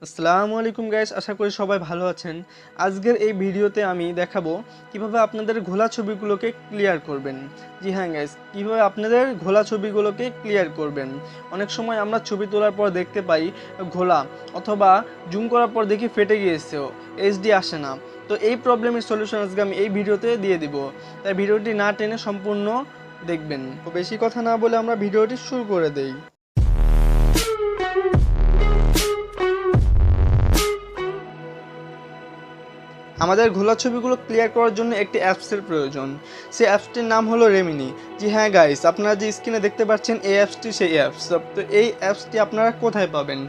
আসসালামুআলাইকুম guys, আশা করি সবাই ভালো আছেন। আজকের এই ভিডিওতে আমি দেখাবো কিভাবে আপনাদের ঘোলা ছবিগুলোকে ক্লিয়ার করবেন। জি হ্যাঁ গাইস, কিভাবে আপনাদের ঘোলা ছবিগুলোকে ক্লিয়ার করবেন। অনেক সময় আমরা ছবি তোলার পর দেখতে পাই ঘোলা, অথবা জুম করার পর দেখি ফেটে গিয়েছেও, এইচডি আসে না। তো এই প্রবলেমের সলিউশন আজকে আমি এই ভিডিওতে দিয়ে দিব, তাই ভিডিওটি না টেনে সম্পূর্ণ দেখবেন। তো বেশি কথা না বলে আমরা ভিডিওটি শুরু করে দেই। আমাদের ঘোলা ছবিগুলো ক্লিয়ার করার জন্য একটি অ্যাপসের প্রয়োজন। সেই অ্যাপসটির নাম হলো রেমিনি। জি হ্যাঁ গাইস, আপনারা যে স্ক্রিনে দেখতে পাচ্ছেন এই অ্যাপসটি সেই অ্যাপস। তো এই অ্যাপসটি আপনারা কোথায় পাবেন?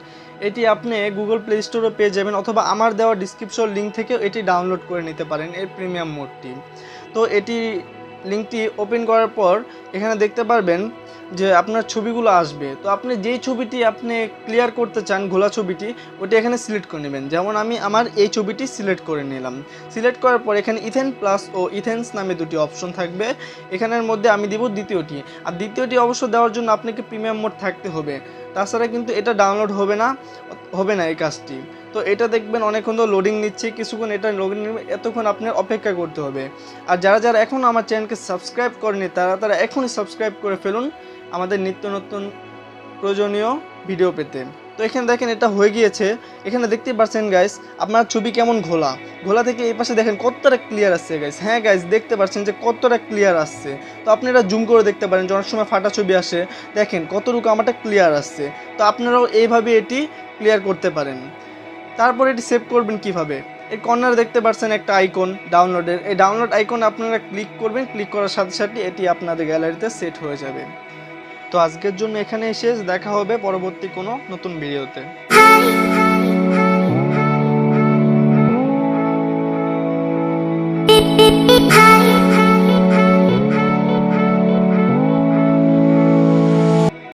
এটি আপনি গুগল প্লে স্টোরে পেয়ে যাবেন, অথবা আমার দেওয়া ডিসক্রিপশন লিঙ্ক থেকেও এটি ডাউনলোড করে নিতে পারেন, এর প্রিমিয়াম মোডটি। তো এটি লিঙ্কটি ওপেন করার পর এখানে দেখতে পারবেন যে আপনার ছবিগুলো আসবে। তো আপনি যেই ছবিটি আপনি ক্লিয়ার করতে চান, ঘোলা ছবিটি, ওটি এখানে সিলেক্ট করে নেবেন। যেমন আমি আমার এই ছবিটি সিলেক্ট করে নিলাম। সিলেক্ট করার পর এখানে ইথেন প্লাস ও ইথেন্স নামে দুটি অপশন থাকবে। এখানের মধ্যে আমি দিব দ্বিতীয়টি। আর দ্বিতীয়টি অবশ্য দেওয়ার জন্য আপনাকে প্রিমিয়াম মোড থাকতে হবে, তাছাড়া কিন্তু এটা ডাউনলোড হবে না এই কাজটি। তো এটা দেখবেন অনেকক্ষণ তো লোডিং নিচ্ছে, কিছুক্ষণ এটা লোডিং নেবে, এতক্ষণ আপনার অপেক্ষা করতে হবে। আর যারা এখন আমার চ্যানেলকে সাবস্ক্রাইব করেনি তারা এখনই সাবস্ক্রাইব করে ফেলুন আমাদের নিত্য নতুন প্রয়োজনীয় ভিডিও পেতে। তো এখানে দেখেন এটা হয়ে গিয়েছে। এখানে দেখতেই পাচ্ছেন গাইস আপনার ছবি কেমন ঘোলা থেকে এই পাশে দেখেন কতটা ক্লিয়ার আসছে গাইস। হ্যাঁ গাইস, দেখতে পাচ্ছেন যে কতটা ক্লিয়ার আসছে। তো আপনি এটা জুম করে দেখতে পারেন যে অনেক সময় ফাটা ছবি আসে, দেখেন কতটুকু আমারটা ক্লিয়ার আসছে। তো আপনারাও এইভাবে এটি ক্লিয়ার করতে পারেন। তারপর এটি সেভ করবেন কিভাবে? এই কর্নারে দেখতে পাচ্ছেন একটা আইকন ডাউনলোডের। এই ডাউনলোড আইকন আপনারা ক্লিক করবেন, ক্লিক করার সাথে সাথে এটি আপনাদের গ্যালারিতে সেট হয়ে যাবে। তো আজকের জন্য এখানে শেষ, দেখা হবে পরবর্তী কোনো নতুন ভিডিওতে।